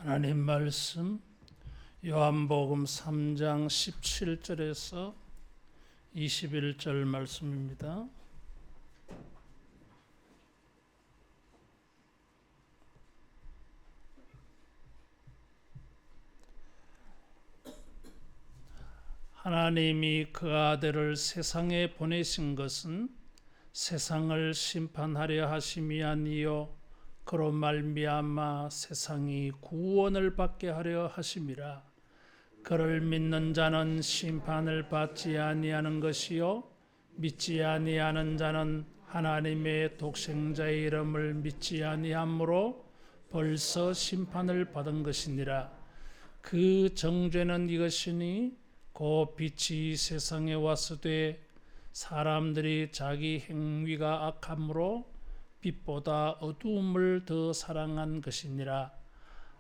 하나님 말씀 요한복음 3장 17절에서 21절 말씀입니다. 하나님이 그 아들을 세상에 보내신 것은 세상을 심판하려 하심이 아니요 그로 말미암아 세상이 구원을 받게 하려 하심이라. 그를 믿는 자는 심판을 받지 아니하는 것이요 믿지 아니하는 자는 하나님의 독생자의 이름을 믿지 아니하므로 벌써 심판을 받은 것이니라. 그 정죄는 이것이니 곧 빛이 세상에 왔으되 사람들이 자기 행위가 악함으로 빛보다 어두움을 더 사랑한 것이니라.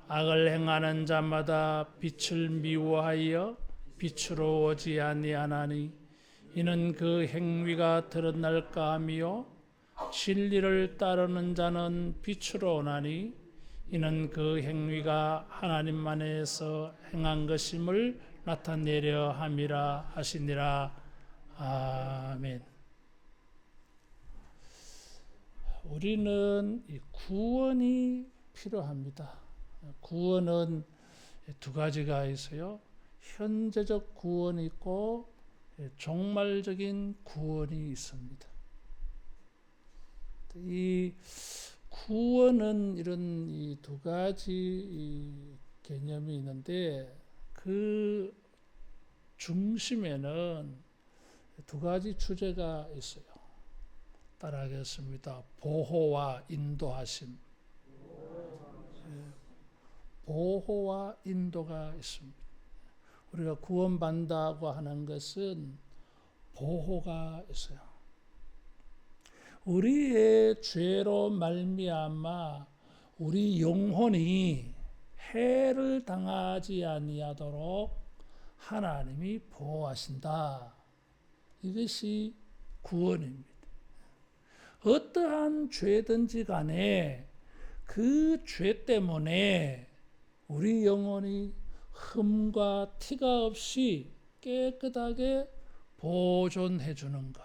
악을 행하는 자마다 빛을 미워하여 빛으로 오지 아니하나니 이는 그 행위가 드러날까 하며 진리를 따르는 자는 빛으로 오나니 이는 그 행위가 하나님 안에서 행한 것임을 나타내려 함이라 하시니라. 아멘. 우리는 이 구원이 필요합니다. 구원은 두 가지가 있어요. 현재적 구원이 있고 종말적인 구원이 있습니다. 이 구원은 이런 이 두 가지 개념이 있는데 그 중심에는 두 가지 주제가 있어요. 따라하겠습니다. 보호와 인도하심. 보호와 인도가 있습니다. 우리가 구원받는다고 하는 것은 보호가 있어요. 우리의 죄로 말미암아 우리 영혼이 해를 당하지 아니하도록 하나님이 보호하신다. 이것이 구원입니다. 어떠한 죄든지 간에 그 죄 때문에 우리 영혼이 흠과 티가 없이 깨끗하게 보존해 주는 것.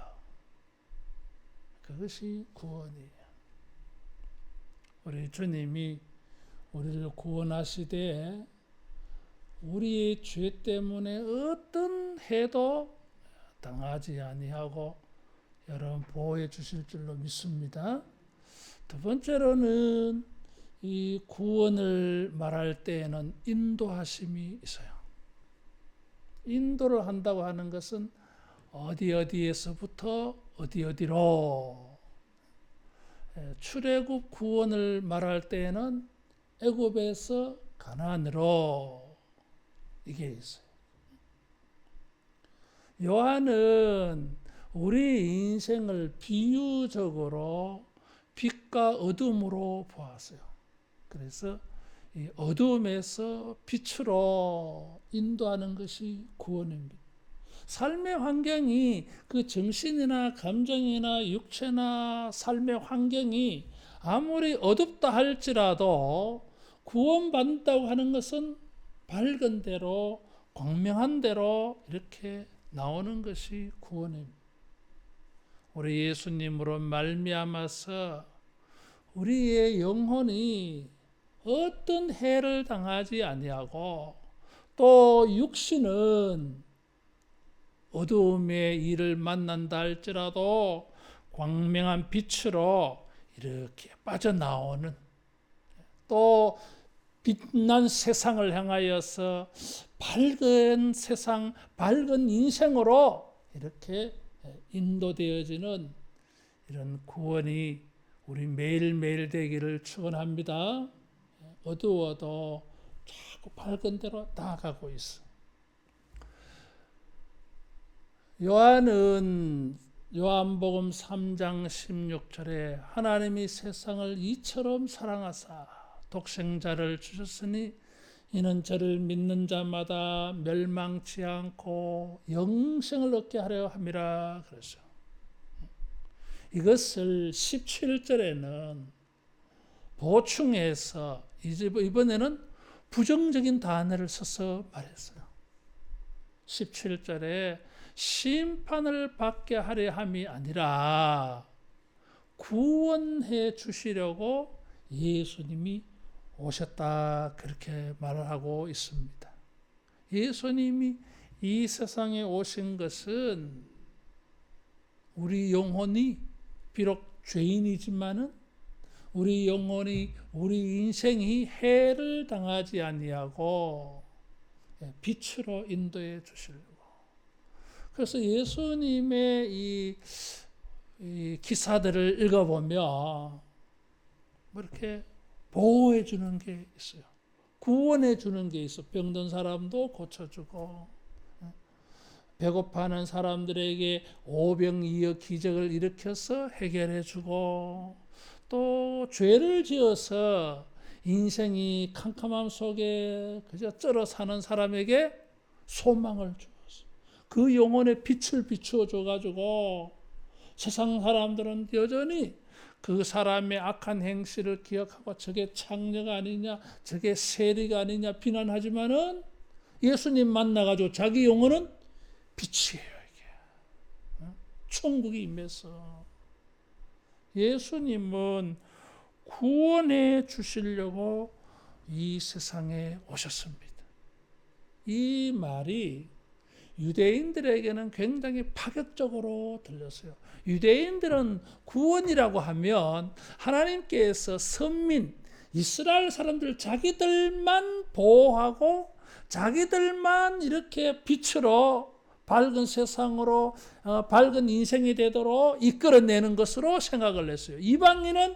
그것이 구원이에요. 우리 주님이 우리를 구원하시되 우리의 죄 때문에 어떤 해도 당하지 아니하고 여러분 보호해 주실 줄로 믿습니다. 두 번째로는 이 구원을 말할 때에는 인도하심이 있어요. 인도를 한다고 하는 것은 어디에서부터 어디로. 출애굽 구원을 말할 때에는 애굽에서 가나안으로 이게 있어요. 요한은 우리 인생을 비유적으로 빛과 어둠으로 보았어요. 그래서 이 어둠에서 빛으로 인도하는 것이 구원입니다. 삶의 환경이 그 정신이나 감정이나 육체나 삶의 환경이 아무리 어둡다 할지라도 구원받는다고 하는 것은 밝은 대로 광명한 대로 이렇게 나오는 것이 구원입니다. 우리 예수님으로 말미암아서 우리의 영혼이 어떤 해를 당하지 아니하고 또 육신은 어두움의 일을 만난다 할지라도 광명한 빛으로 이렇게 빠져나오는 또 빛난 세상을 향하여서 밝은 세상, 밝은 인생으로 이렇게 인도되어지는 이런 구원이 우리 매일매일 되기를 축원합니다. 어두워도 자꾸 밝은 데로 나아가고 있어. 요한은 요한복음 3장 16절에 하나님이 세상을 이처럼 사랑하사 독생자를 주셨으니 이는 저를 믿는 자마다 멸망치 않고 영생을 얻게 하려 함이라 그랬어요. 이것을 17절에는 보충해서 이번에는 부정적인 단어를 써서 말했어요. 17절에 심판을 받게 하려 함이 아니라 구원해 주시려고 예수님이 오셨다, 그렇게 말을 하고 있습니다. 예수님이 이 세상에 오신 것은 우리 영혼이 비록 죄인이지만은 우리 영혼이, 우리 인생이 해를 당하지 아니하고 빛으로 인도해 주시려고. 그래서 예수님의 이 기사들을 읽어보면 뭐 이렇게 보호해 주는 게 있어요. 구원해 주는 게 있어. 병든 사람도 고쳐주고, 배고파하는 사람들에게 오병이어 기적을 일으켜서 해결해 주고, 또 죄를 지어서 인생이 캄캄함 속에 그저 쩔어 사는 사람에게 소망을 주었어. 그 영혼의 빛을 비추어 줘가지고 세상 사람들은 여전히 그 사람의 악한 행실을 기억하고 저게 창녀가 아니냐, 저게 세리가 아니냐 비난하지만은 예수님 만나가지고 자기 영혼은 빛이에요. 이게 천국이 임해서 예수님은 구원해 주시려고 이 세상에 오셨습니다. 이 말이 유대인들에게는 굉장히 파격적으로 들렸어요. 유대인들은 구원이라고 하면 하나님께서 선민, 이스라엘 사람들 자기들만 보호하고 자기들만 이렇게 빛으로 밝은 세상으로 밝은 인생이 되도록 이끌어내는 것으로 생각을 했어요. 이방인은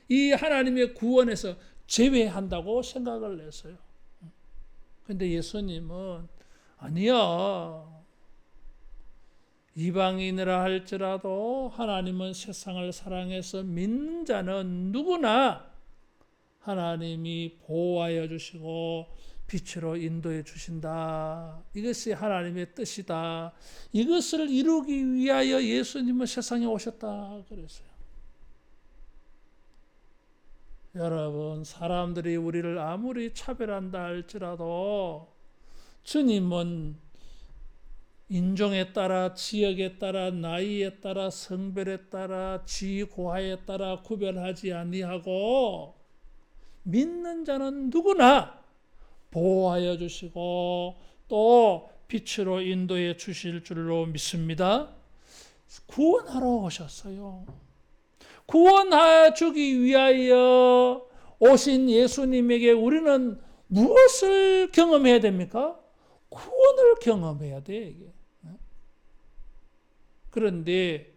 이 하나님의 구원에서 제외한다고 생각을 했어요. 그런데 예수님은 아니야. 이방인이라 할지라도 하나님은 세상을 사랑해서 믿는 자는 누구나 하나님이 보호하여 주시고 빛으로 인도해 주신다. 이것이 하나님의 뜻이다. 이것을 이루기 위하여 예수님은 세상에 오셨다 그랬어요. 여러분, 사람들이 우리를 아무리 차별한다 할지라도 주님은 인종에 따라, 지역에 따라, 나이에 따라, 성별에 따라, 지고하에 따라 구별하지 아니하고 믿는 자는 누구나 보호하여 주시고 또 빛으로 인도해 주실 줄로 믿습니다. 구원하러 오셨어요. 구원하여 주기 위하여 오신 예수님에게 우리는 무엇을 경험해야 됩니까? 구원을 경험해야 돼, 이게. 그런데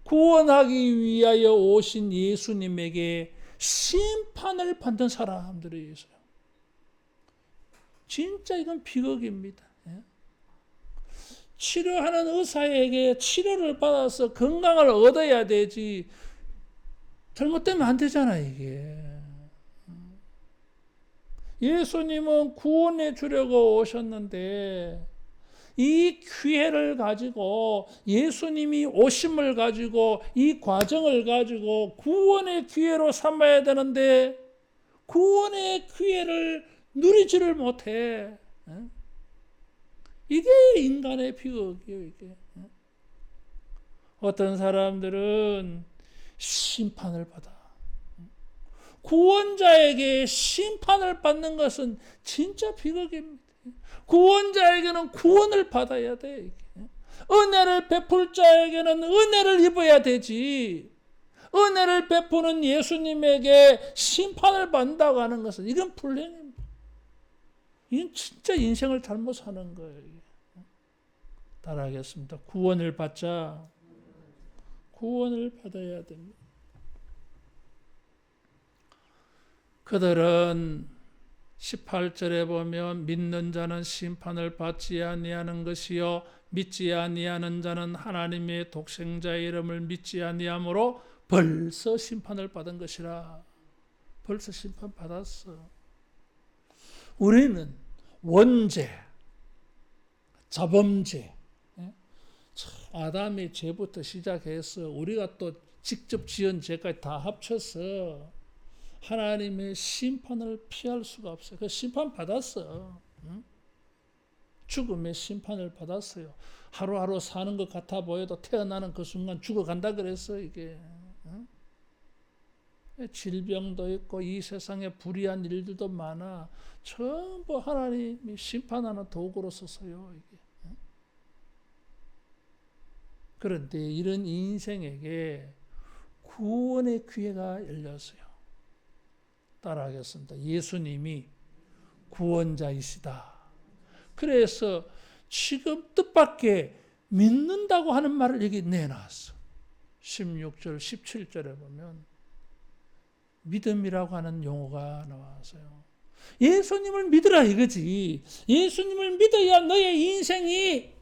구원하기 위하여 오신 예수님에게 심판을 받는 사람들이 있어요. 진짜 이건 비극입니다. 치료하는 의사에게 치료를 받아서 건강을 얻어야 되지, 잘못되면 안 되잖아, 이게. 예수님은 구원해 주려고 오셨는데 이 기회를 가지고, 예수님이 오심을 가지고, 이 과정을 가지고 구원의 기회로 삼아야 되는데 구원의 기회를 누리지를 못해. 이게 인간의 비극이에요. 이게. 어떤 사람들은 심판을 받아. 구원자에게 심판을 받는 것은 진짜 비극입니다. 구원자에게는 구원을 받아야 돼. 은혜를 베풀 자에게는 은혜를 입어야 되지. 은혜를 베푸는 예수님에게 심판을 받는다고 하는 것은 이건 불행입니다. 이건 진짜 인생을 잘못 사는 거예요. 따라하겠습니다. 구원을 받자. 구원을 받아야 됩니다. 그들은 18절에 보면 믿는 자는 심판을 받지 아니하는 것이요 믿지 아니하는 자는 하나님의 독생자의 이름을 믿지 아니하므로 벌써 심판을 받은 것이라. 벌써 심판 받았어. 우리는 원죄, 자범죄, 아담의 죄부터 시작해서 우리가 또 직접 지은 죄까지 다 합쳐서 하나님의 심판을 피할 수가 없어요. 그 심판 받았어. 응? 죽음의 심판을 받았어요. 하루하루 사는 것 같아 보여도 태어나는 그 순간 죽어간다 그랬어 이게. 응? 질병도 있고 이 세상에 불의한 일들도 많아. 전부 하나님이 심판하는 도구로 써서요 이게. 그런데 이런 인생에게 구원의 기회가 열렸어요. 따라하겠습니다. 예수님이 구원자이시다. 그래서 지금 뜻밖의 믿는다고 하는 말을 여기 내놨어. 16절, 17절에 보면 믿음이라고 하는 용어가 나왔어요. 예수님을 믿으라 이거지. 예수님을 믿어야 너의 인생이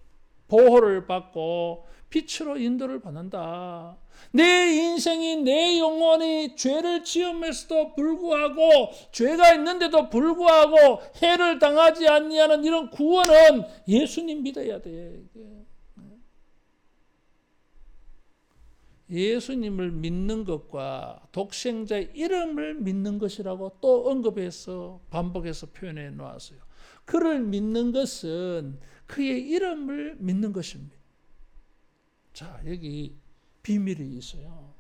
보호를 받고 빛으로 인도를 받는다. 내 인생이 내 영혼이 죄를 지음에서도 불구하고 죄가 있는데도 불구하고 해를 당하지 아니하는 이런 구원은 예수님 믿어야 돼. 예수님을 믿는 것과 독생자의 이름을 믿는 것이라고 또 언급해서 반복해서 표현해 놓았어요. 그를 믿는 것은 그의 이름을 믿는 것입니다. 자, 여기 비밀이 있어요.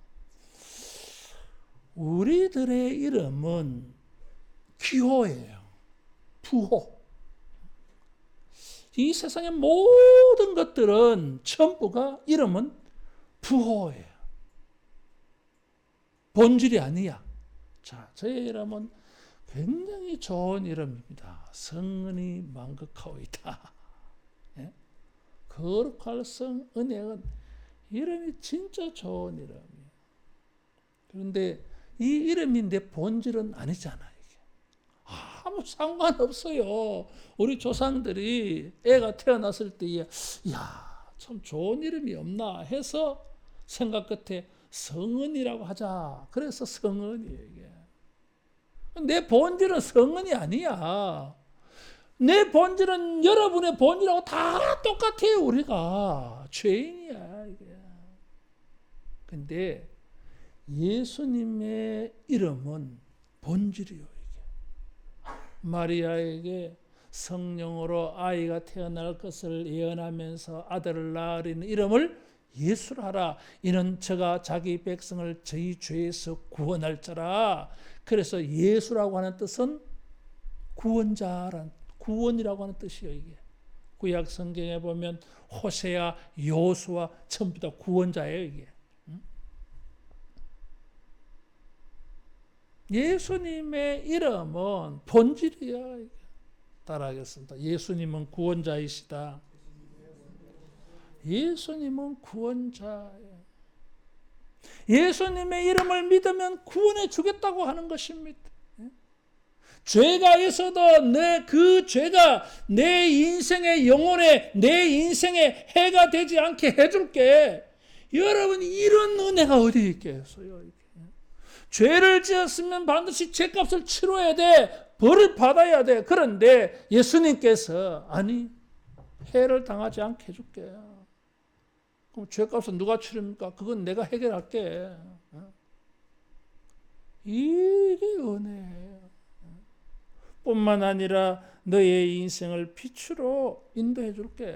우리들의 이름은 기호예요. 부호. 이 세상의 모든 것들은 전부가 이름은 부호예요. 본질이 아니야. 자, 저의 이름은 굉장히 좋은 이름입니다. 성은이 만극하오이다. 예? 거룩할 성 은혜은 이름이 진짜 좋은 이름이에요. 그런데 이 이름이 내 본질은 아니잖아요. 이게. 아무 상관없어요. 우리 조상들이 애가 태어났을 때에 참 좋은 이름이 없나 해서 생각 끝에 성은이라고 하자. 그래서 성은이에요. 이게. 내 본질은 성은이 아니야. 내 본질은 여러분의 본질하고 다 똑같아요. 우리가 죄인이야. 이게. 근데 예수님의 이름은 본질이요. 이게. 마리아에게 성령으로 아이가 태어날 것을 예언하면서 아들을 낳으리는 이름을 예수라 하라. 이는 저가 자기 백성을 저희 죄에서 구원할 자라. 그래서 예수라고 하는 뜻은 구원자란, 구원이라고 하는 뜻이에요. 이게 구약 성경에 보면 호세아, 여호수아 전부 다 구원자예요. 이게. 예수님의 이름은 본질이야. 이게. 따라하겠습니다. 예수님은 구원자이시다. 예수님은 구원자예요. 예수님의 이름을 믿으면 구원해 주겠다고 하는 것입니다. 죄가 있어도 그 죄가 내 인생의 영혼에, 내 인생에 해가 되지 않게 해줄게. 여러분, 이런 은혜가 어디 있겠어요? 죄를 지었으면 반드시 죄값을 치러야 돼. 벌을 받아야 돼. 그런데 예수님께서 아니, 해를 당하지 않게 해줄게. 그럼 죄값은 누가 치릅니까? 그건 내가 해결할게. 이게 은혜예요. 뿐만 아니라 너의 인생을 빛으로 인도해 줄게.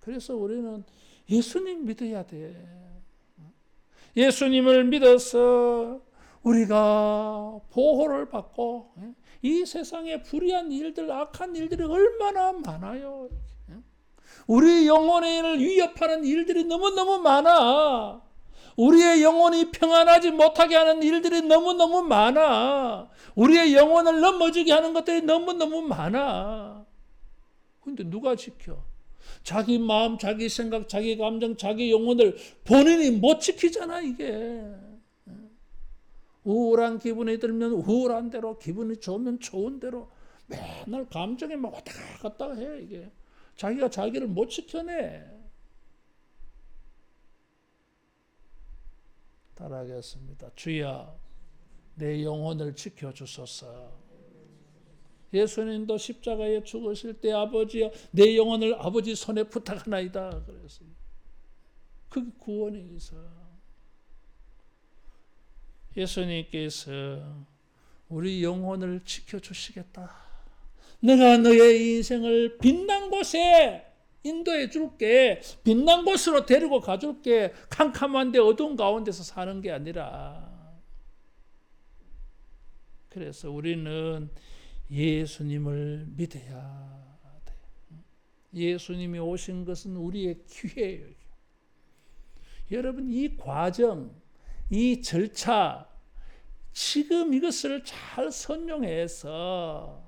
그래서 우리는 예수님 믿어야 돼. 예수님을 믿어서 우리가 보호를 받고 이 세상에 불의한 일들, 악한 일들이 얼마나 많아요. 우리 영혼을 위협하는 일들이 너무너무 많아. 우리의 영혼이 평안하지 못하게 하는 일들이 너무너무 많아. 우리의 영혼을 넘어지게 하는 것들이 너무너무 많아. 근데 누가 지켜? 자기 마음, 자기 생각, 자기 감정, 자기 영혼을 본인이 못 지키잖아, 이게. 우울한 기분이 들면 우울한 대로, 기분이 좋으면 좋은 대로 맨날 감정에 막 왔다 갔다 해, 이게. 자기가 자기를 못 지켜내. 따라하겠습니다. 주여, 내 영혼을 지켜주소서. 예수님도 십자가에 죽으실 때 아버지여, 내 영혼을 아버지 손에 부탁하나이다. 그랬어요. 그게 구원이 있어. 예수님께서 우리 영혼을 지켜주시겠다. 내가 너의 인생을 빛난 곳에 인도해 줄게. 빛난 곳으로 데리고 가줄게. 캄캄한데 어두운 가운데서 사는 게 아니라. 그래서 우리는 예수님을 믿어야 돼. 예수님이 오신 것은 우리의 기회예요. 여러분, 이 과정, 이 절차, 지금 이것을 잘 선용해서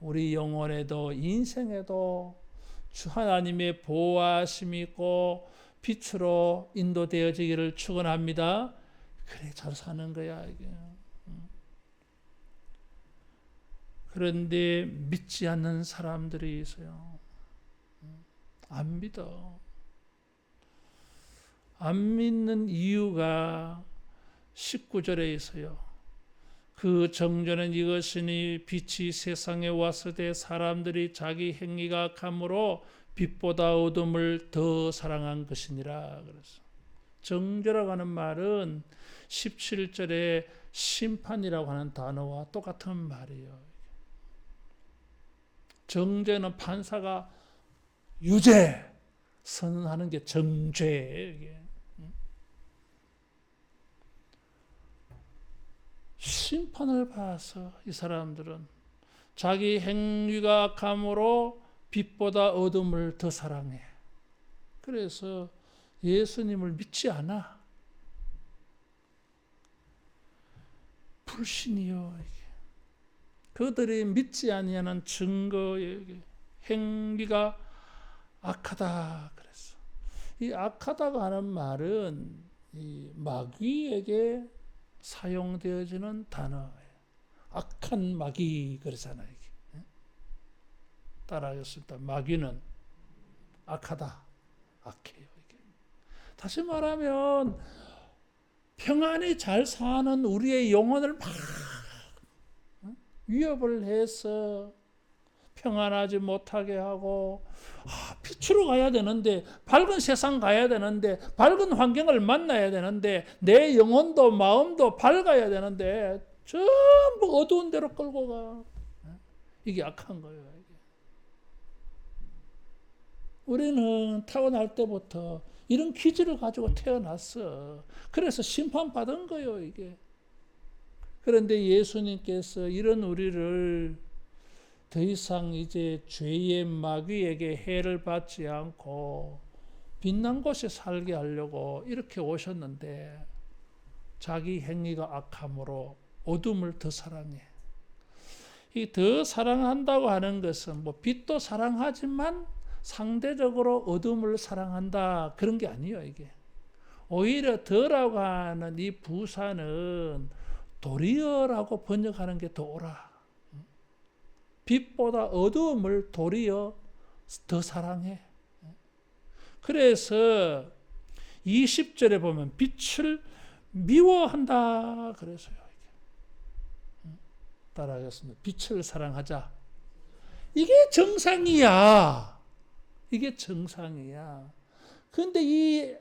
우리 영혼에도 인생에도 주 하나님의 보호하심이 있고 빛으로 인도되어지기를 축원합니다. 그래, 잘 사는 거야 이게. 그런데 믿지 않는 사람들이 있어요. 안 믿어. 안 믿는 이유가 19절에 있어요. 그 정죄는 이것이니 빛이 세상에 왔을 때 사람들이 자기 행위가 악함으로 빛보다 어둠을 더 사랑한 것이니라. 그래서 정죄라고 하는 말은 17절에 심판이라고 하는 단어와 똑같은 말이에요. 정죄는 판사가 유죄 선언하는 게 정죄예요. 이게. 심판을 봐서 이 사람들은 자기 행위가 악함으로 빛보다 어둠을 더 사랑해. 그래서 예수님을 믿지 않아. 불신이요. 그들이 믿지 아니하는 증거예요. 행위가 악하다 그랬어. 이 악하다고 하는 말은 이 마귀에게 사용되어지는 단어예요. 악한 마귀 그러잖아요. 따라하겠습니다. 마귀는 악하다, 악해요. 이게. 다시 말하면 평안히 잘 사는 우리의 영혼을 막 위협을 해서 평안하지 못하게 하고, 빛으로 가야 되는데, 밝은 세상 가야 되는데, 밝은 환경을 만나야 되는데, 내 영혼도 마음도 밝아야 되는데 전부 어두운 데로 끌고 가. 이게 악한 거예요. 우리는 태어날 때부터 이런 기질을 가지고 태어났어. 그래서 심판받은 거예요, 이게. 그런데 예수님께서 이런 우리를 더 이상 이제 죄의 마귀에게 해를 받지 않고 빛난 곳에 살게 하려고 이렇게 오셨는데, 자기 행위가 악함으로 어둠을 더 사랑해. 이 더 사랑한다고 하는 것은 뭐 빛도 사랑하지만 상대적으로 어둠을 사랑한다 그런 게 아니에요. 이게 오히려 더라고 하는 이 부사는 도리어라고 번역하는 게 더 옳아. 빛보다 어두움을 도리어 더 사랑해. 그래서 20절에 보면 빛을 미워한다 그래서요. 따라하겠습니다. 빛을 사랑하자. 이게 정상이야. 이게 정상이야. 그런데 이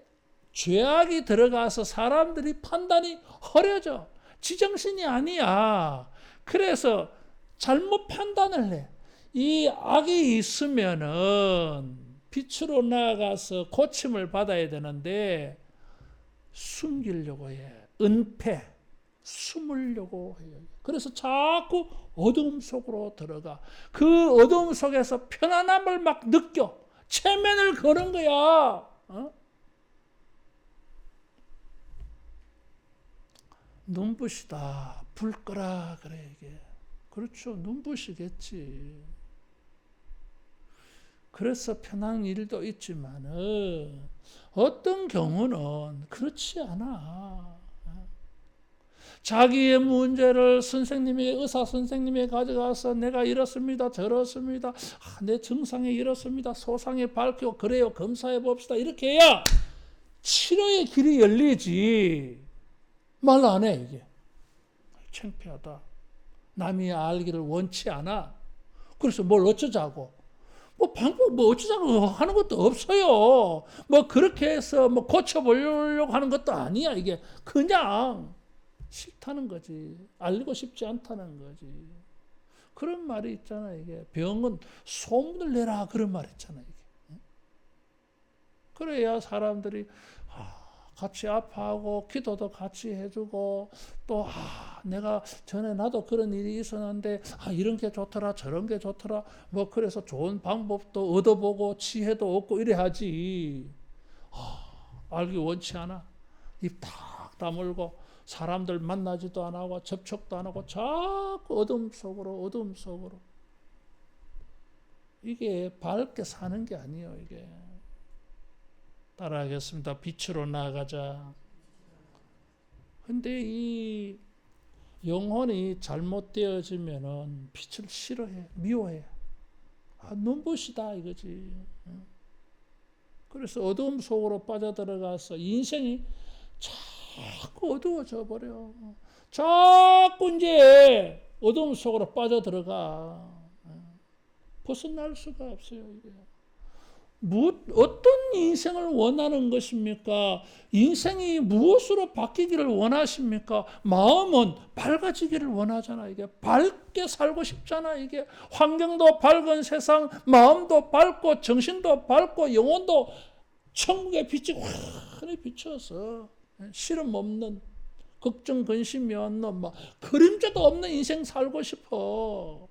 죄악이 들어가서 사람들이 판단이 흐려져. 지정신이 아니야. 그래서 잘못 판단을 해. 이 악이 있으면은 빛으로 나아가서 고침을 받아야 되는데 숨기려고 해. 은폐, 숨으려고 해요. 그래서 자꾸 어두움 속으로 들어가. 그 어두움 속에서 편안함을 막 느껴. 체면을 거는 거야. 눈부시다. 불 끄라 그래 이게. 그렇죠. 눈부시겠지. 그래서 편한 일도 있지만은 어떤 경우는 그렇지 않아. 자기의 문제를 선생님에게, 의사 선생님에게 가져가서 내가 이렇습니다, 저렇습니다, 내 증상이 이렇습니다, 소상이 밝히고 그래요, 검사해 봅시다, 이렇게 해야 치료의 길이 열리지. 말 안 해. 이게 창피하다. 남이 알기를 원치 않아. 그래서 뭘 어쩌자고. 뭐 방법 뭐 어쩌자고 하는 것도 없어요. 뭐 그렇게 해서 뭐 고쳐보려고 하는 것도 아니야. 이게 그냥 싫다는 거지. 알고 싶지 않다는 거지. 그런 말이 있잖아. 이게 병은 소문을 내라 그런 말 있잖아. 이게. 그래야 사람들이 같이 아파하고 기도도 같이 해주고 또 내가 전에 나도 그런 일이 있었는데 이런 게 좋더라 저런 게 좋더라 뭐 그래서 좋은 방법도 얻어보고 지혜도 얻고 이래 하지. 알기 원치 않아. 입 탁 다물고 사람들 만나지도 안 하고 접촉도 안 하고 자꾸 어둠 속으로 이게 밝게 사는 게 아니에요. 이게 따라하겠습니다. 빛으로 나아가자. 근데 이 영혼이 잘못되어지면은 빛을 싫어해, 미워해. 눈부시다 이거지. 그래서 어두움 속으로 빠져들어가서 인생이 자꾸 어두워져 버려. 자꾸 이제 어두움 속으로 빠져들어가. 벗어날 수가 없어요. 이게. 어떤 인생을 원하는 것입니까? 인생이 무엇으로 바뀌기를 원하십니까? 마음은 밝아지기를 원하잖아. 이게 밝게 살고 싶잖아. 이게 환경도 밝은 세상, 마음도 밝고 정신도 밝고 영혼도 천국의 빛이 환히 비춰서 시름 없는 걱정 근심이 없는 그림자도 없는 인생 살고 싶어.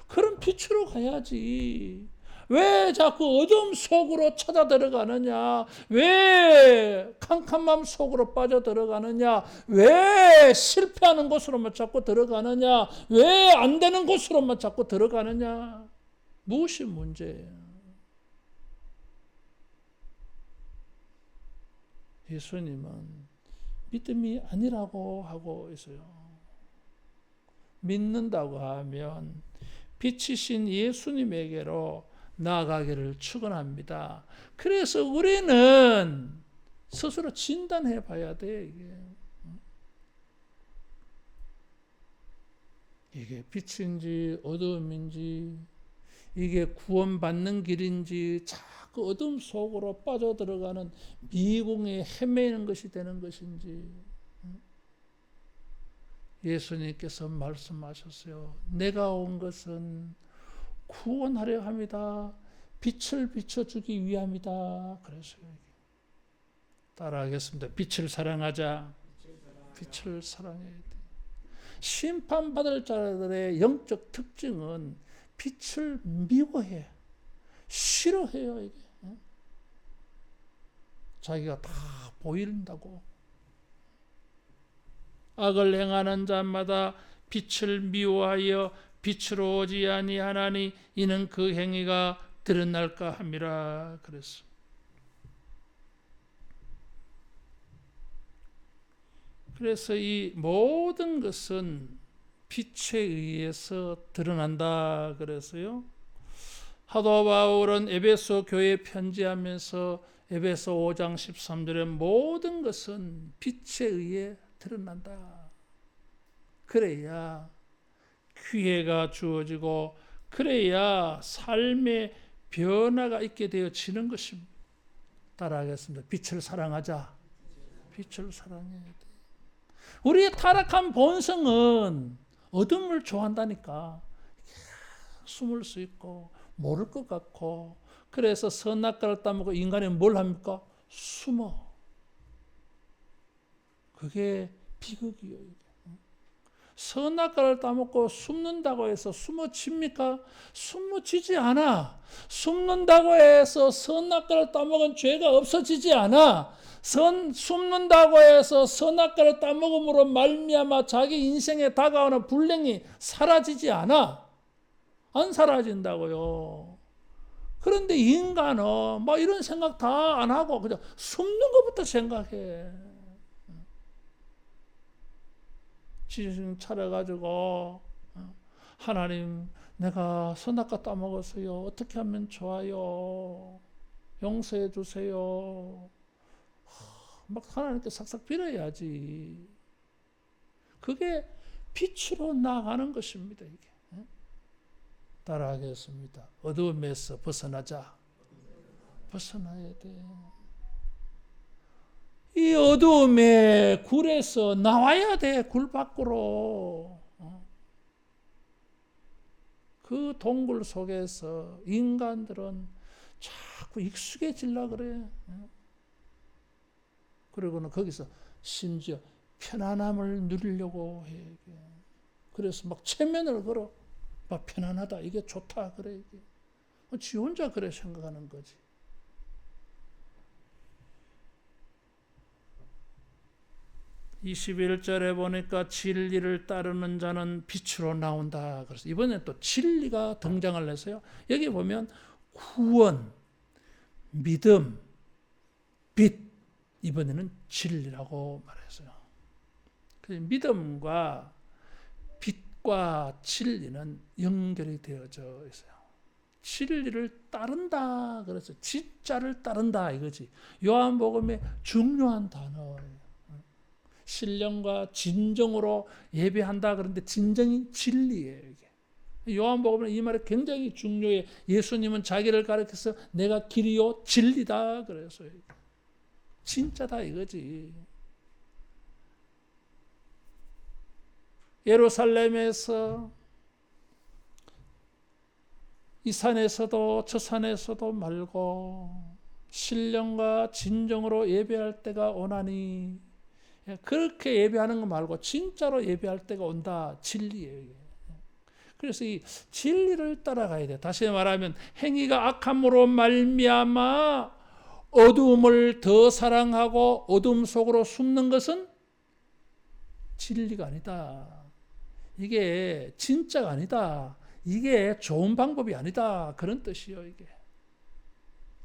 그런 빛으로 가야지. 왜 자꾸 어둠 속으로 찾아 들어가느냐? 왜 캄캄함 속으로 빠져 들어가느냐? 왜 실패하는 곳으로만 자꾸 들어가느냐? 왜 안 되는 곳으로만 자꾸 들어가느냐? 무엇이 문제예요? 예수님은 믿음이 아니라고 하고 있어요. 믿는다고 하면 빛이신 예수님에게로 나아가기를 축원합니다. 그래서 우리는 스스로 진단해 봐야 돼. 이게 빛인지 어두움인지, 이게 구원받는 길인지, 자꾸 어둠 속으로 빠져들어가는 미궁에 헤매는 것이 되는 것인지. 예수님께서 말씀하셨어요. 내가 온 것은 구원하려 합니다. 빛을 비춰주기 위함이다. 그래서요. 따라하겠습니다. 빛을 사랑하자. 빛을 사랑해야 돼. 심판받을 자들의 영적 특징은 빛을 미워해. 싫어해요. 이게. 자기가 다 보인다고. 악을 행하는 자마다 빛을 미워하여 빛으로 오지 아니하나니 이는 그 행위가 드러날까 함이라. 그랬어. 그래서 이 모든 것은 빛에 의해서 드러난다. 그래서요. 사도 바울은 에베소 교회에 편지하면서 에베소 5장 13절에 모든 것은 빛에 의해 드러난다. 그래야 기회가 주어지고 그래야 삶의 변화가 있게 되어지는 것입니다. 따라하겠습니다. 빛을 사랑하자. 빛을 사랑해야 돼. 우리의 타락한 본성은 어둠을 좋아한다니까. 숨을 수 있고 모를 것 같고 그래서 선악과를 따먹고 인간이 뭘 합니까? 숨어. 그게 비극이에요. 선악과를 따먹고 숨는다고 해서 숨어집니까? 숨어지지 않아. 숨는다고 해서 선악과를 따먹은 죄가 없어지지 않아. 숨는다고 해서 선악과를 따먹음으로 말미암아 자기 인생에 다가오는 불행이 사라지지 않아. 안 사라진다고요. 그런데 인간은 이런 생각 다 안 하고 그냥 숨는 것부터 생각해. 지금 차려가지고 하나님 내가 선악과 따먹었어요. 어떻게 하면 좋아요? 용서해 주세요. 막 하나님께 싹싹 빌어야지. 그게 빛으로 나아가는 것입니다. 이게. 따라하겠습니다. 어두움에서 벗어나자. 벗어나야 돼. 이 어두움의 굴에서 나와야 돼. 굴 밖으로. 그 동굴 속에서 인간들은 자꾸 익숙해지려고 그래. 그리고는 거기서 심지어 편안함을 누리려고 해. 그래서 막 체면을 걸어. 막 편안하다. 이게 좋다. 그래. 이게. 지 혼자 그래 생각하는 거지. (21절에) 보니까 진리를 따르는 자는 빛으로 나온다. 그래서 이번에 또 진리가 등장을 해서요. 여기 보면 구원, 믿음, 빛, 이번에는 진리라고 말했어요. 믿음과 빛과 진리는 연결이 되어져 있어요. 진리를 따른다. 그래서 진짜를 따른다 이거지. 요한복음의 중요한 단어예요. 신령과 진정으로 예배한다. 그런데 진정이 진리예요. 이게. 요한복음은 이 말이 굉장히 중요해. 예수님은 자기를 가리켜서 내가 길이요 진리다. 그래서 진짜다 이거지. 예루살렘에서 이 산에서도 저 산에서도 말고 신령과 진정으로 예배할 때가 오나니, 그렇게 예배하는 거 말고 진짜로 예배할 때가 온다. 진리예요. 그래서 이 진리를 따라가야 돼. 다시 말하면 행위가 악함으로 말미암아 어두움을 더 사랑하고 어둠 속으로 숨는 것은 진리가 아니다. 이게 진짜가 아니다. 이게 좋은 방법이 아니다. 그런 뜻이요. 이게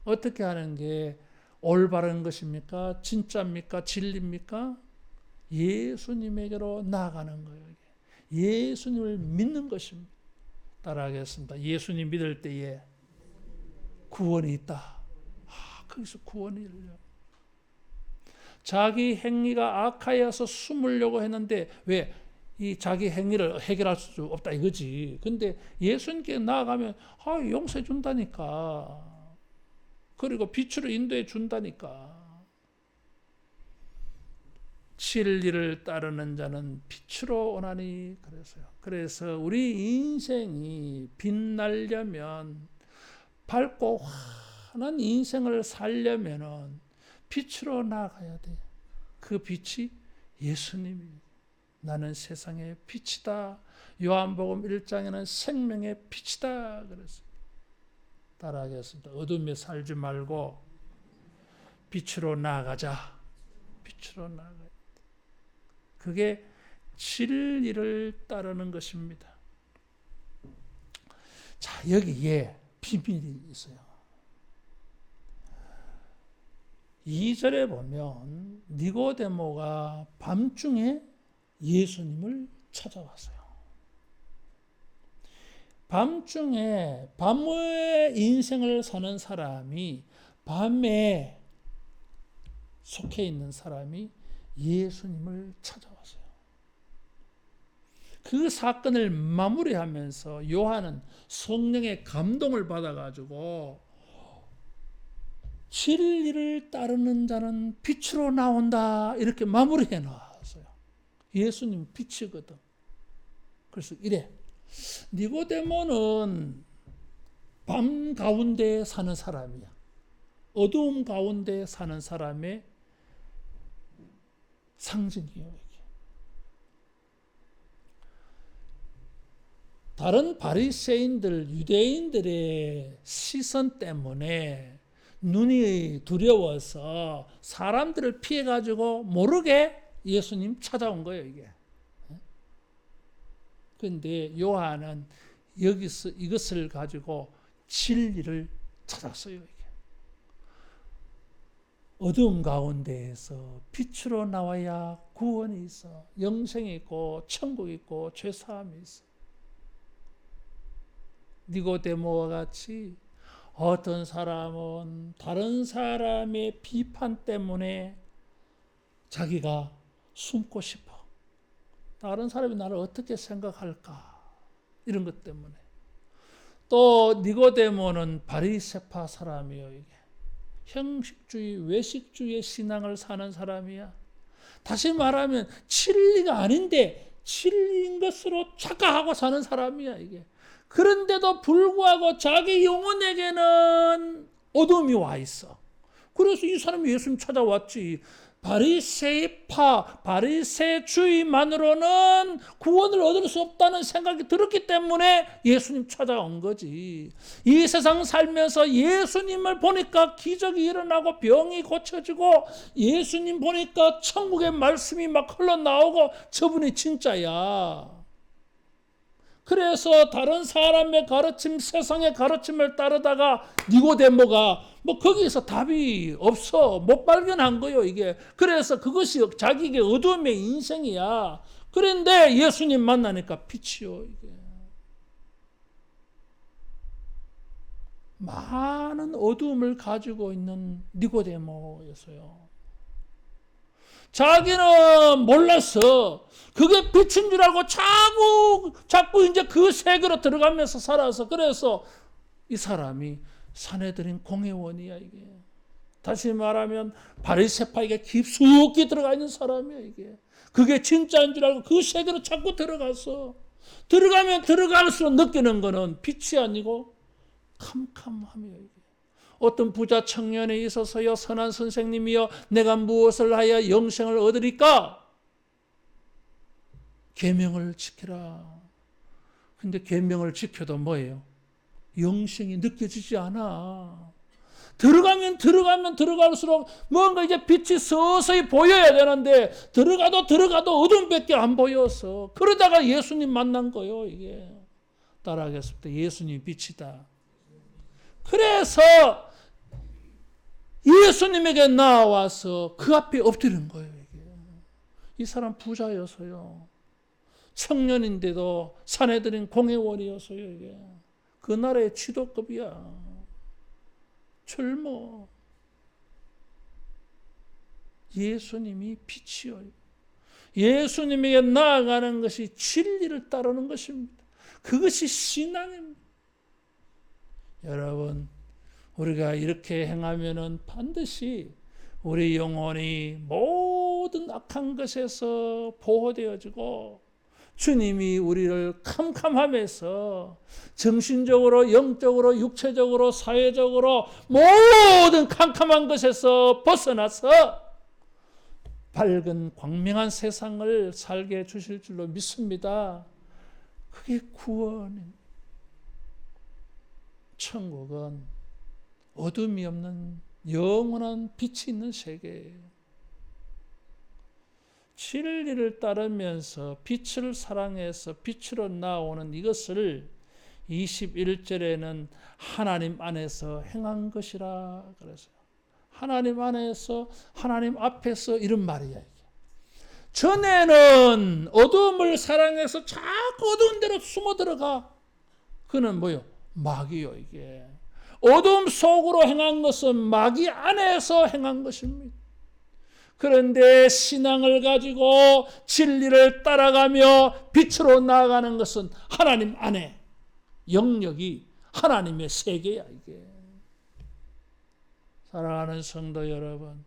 어떻게 하는 게 올바른 것입니까? 진짜입니까? 진리입니까? 예수님에게로 나아가는 거예요. 예수님을 믿는 것입니다. 따라하겠습니다. 예수님 믿을 때에 구원이 있다. 거기서 구원이 열려요. 자기 행위가 악하여서 숨으려고 했는데 왜? 이 자기 행위를 해결할 수 없다 이거지. 근데 예수님께 나아가면 용서해 준다니까. 그리고 빛으로 인도해 준다니까. 진리를 따르는 자는 빛으로 오나니. 그래서 우리 인생이 빛나려면, 밝고 환한 인생을 살려면은 빛으로 나아가야 돼. 그 빛이 예수님이에요. 나는 세상의 빛이다. 요한복음 1장에는 생명의 빛이다. 그랬어요. 따라하겠습니다. 어둠에 살지 말고 빛으로 나아가자. 빛으로 나아가야 돼. 그게 진리를 따르는 것입니다. 자, 여기에 비밀이 있어요. 2절에 보면 니고데모가 밤중에 예수님을 찾아왔어요. 밤중에 밤의 인생을 사는 사람이, 밤에 속해 있는 사람이 예수님을 찾아왔어요. 그 사건을 마무리하면서 요한은 성령의 감동을 받아가지고 진리를 따르는 자는 빛으로 나온다 이렇게 마무리해 놨어요. 예수님 빛이거든. 그래서 이래, 니고데모는 밤 가운데 사는 사람이야. 어두움 가운데 사는 사람의 상징이에요. 이게. 다른 바리새인들, 유대인들의 시선 때문에 눈이 두려워서 사람들을 피해가지고 모르게 예수님 찾아온 거예요, 이게. 그런데 요한은 여기서 이것을 가지고 진리를 찾았어요, 이게. 어두움 가운데에서 빛으로 나와야 구원이 있어. 영생이 있고 천국이 있고 죄사함이 있어. 니고데모와 같이 어떤 사람은 다른 사람의 비판 때문에 자기가 숨고 싶어. 다른 사람이 나를 어떻게 생각할까? 이런 것 때문에. 또 니고데모는 바리새파 사람이에요. 이게 형식주의, 외식주의 신앙을 사는 사람이야. 다시 말하면 진리가 아닌데 진리인 것으로 착각하고 사는 사람이야 이게. 그런데도 불구하고 자기 영혼에게는 어둠이 와 있어. 그래서 이 사람이 예수님 찾아왔지. 바리새파, 바리새주의만으로는 구원을 얻을 수 없다는 생각이 들었기 때문에 예수님 찾아온 거지. 이 세상 살면서 예수님을 보니까 기적이 일어나고 병이 고쳐지고 예수님 보니까 천국의 말씀이 막 흘러나오고 저분이 진짜야. 그래서 다른 사람의 가르침, 세상의 가르침을 따르다가 니고데모가 뭐 거기에서 답이 없어. 못 발견한 거요, 이게. 그래서 그것이 자기에게 어둠의 인생이야. 그런데 예수님 만나니까 빛이요, 이게. 많은 어둠을 가지고 있는 니고데모였어요. 자기는 몰랐어. 그게 빛인 줄 알고 자꾸 이제 그 세계로 들어가면서 살아서 그래서 이 사람이 산헤드린 공회원이야 이게. 다시 말하면 바리새파에게 깊숙이 들어가 있는 사람이야 이게. 그게 진짜인 줄 알고 그 세계로 자꾸 들어갔어. 들어가면 들어갈수록 느끼는 거는 빛이 아니고 캄캄함이야 이게. 어떤 부자 청년에 있어서요, 선한 선생님이여 내가 무엇을 하여 영생을 얻으리까? 계명을 지키라. 근데 계명을 지켜도 뭐예요? 영생이 느껴지지 않아. 들어가면 들어갈수록 뭔가 이제 빛이 서서히 보여야 되는데 들어가도 어둠밖에 안 보여서 그러다가 예수님 만난 거예요 이게. 따라하겠습니다. 예수님 빛이다. 그래서 예수님에게 나와서 그 앞에 엎드린 거예요. 이게. 이 사람 부자여서요. 청년인데도 산헤드린 공회원이어서요. 이게. 그 나라의 지도급이야. 젊어. 예수님이 빛이요. 예수님에게 나아가는 것이 진리를 따르는 것입니다. 그것이 신앙입니다. 여러분, 우리가 이렇게 행하면은 반드시 우리 영혼이 모든 악한 것에서 보호되어지고 주님이 우리를 캄캄함에서 정신적으로, 영적으로, 육체적으로, 사회적으로 모든 캄캄한 것에서 벗어나서 밝은 광명한 세상을 살게 해주실 줄로 믿습니다. 그게 구원입니다. 천국은 어둠이 없는 영원한 빛이 있는 세계예요. 진리를 따르면서 빛을 사랑해서 빛으로 나오는 이것을 21절에는 하나님 안에서 행한 것이라 그랬어요. 하나님 안에서, 하나님 앞에서 이런 말이야. 전에는 어둠을 사랑해서 자꾸 어두운 데로 숨어 들어가. 그는 뭐요? 마귀요, 이게. 어둠 속으로 행한 것은 마귀 안에서 행한 것입니다. 그런데 신앙을 가지고 진리를 따라가며 빛으로 나아가는 것은 하나님 안에 영역이 하나님의 세계야, 이게. 사랑하는 성도 여러분,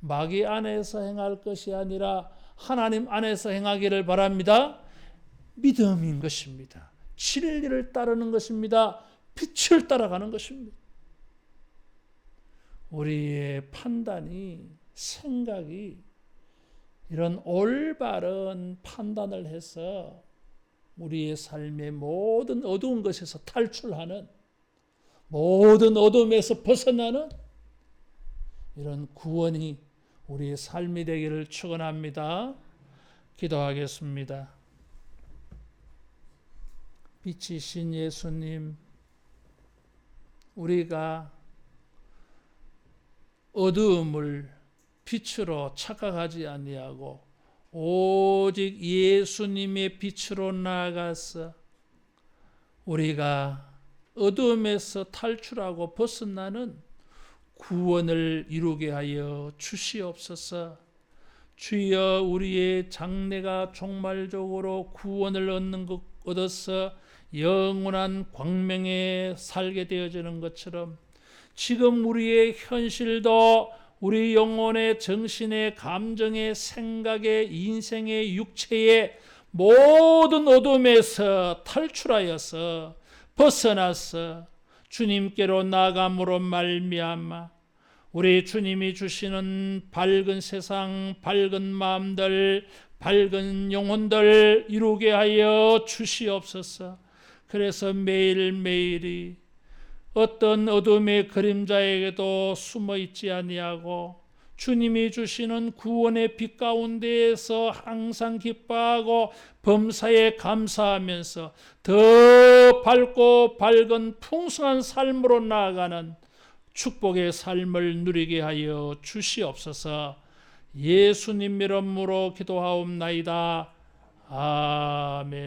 마귀 안에서 행할 것이 아니라 하나님 안에서 행하기를 바랍니다. 믿음인 것입니다. 진리를 따르는 것입니다. 빛을 따라가는 것입니다. 우리의 판단이, 생각이 이런 올바른 판단을 해서 우리의 삶의 모든 어두운 것에서 탈출하는, 모든 어둠에서 벗어나는 이런 구원이 우리의 삶이 되기를 축원합니다. 기도하겠습니다. 빛이신 예수님, 우리가 어두움을 빛으로 착각하지 아니하고 오직 예수님의 빛으로 나아가서 우리가 어두움에서 탈출하고 벗어나는 구원을 이루게 하여 주시옵소서. 주여, 우리의 장래가 종말적으로 구원을 얻어서 영원한 광명에 살게 되어지는 것처럼 지금 우리의 현실도 우리 영혼의 정신의 감정의 생각의 인생의 육체의 모든 어둠에서 탈출하여서 벗어나서 주님께로 나아감으로 말미암아 우리 주님이 주시는 밝은 세상, 밝은 마음들, 밝은 영혼들 이루게 하여 주시옵소서. 그래서 매일매일이 어떤 어둠의 그림자에게도 숨어 있지 아니하고 주님이 주시는 구원의 빛 가운데에서 항상 기뻐하고 범사에 감사하면서 더 밝고 밝은 풍성한 삶으로 나아가는 축복의 삶을 누리게 하여 주시옵소서. 예수님 이름으로 기도하옵나이다. 아멘.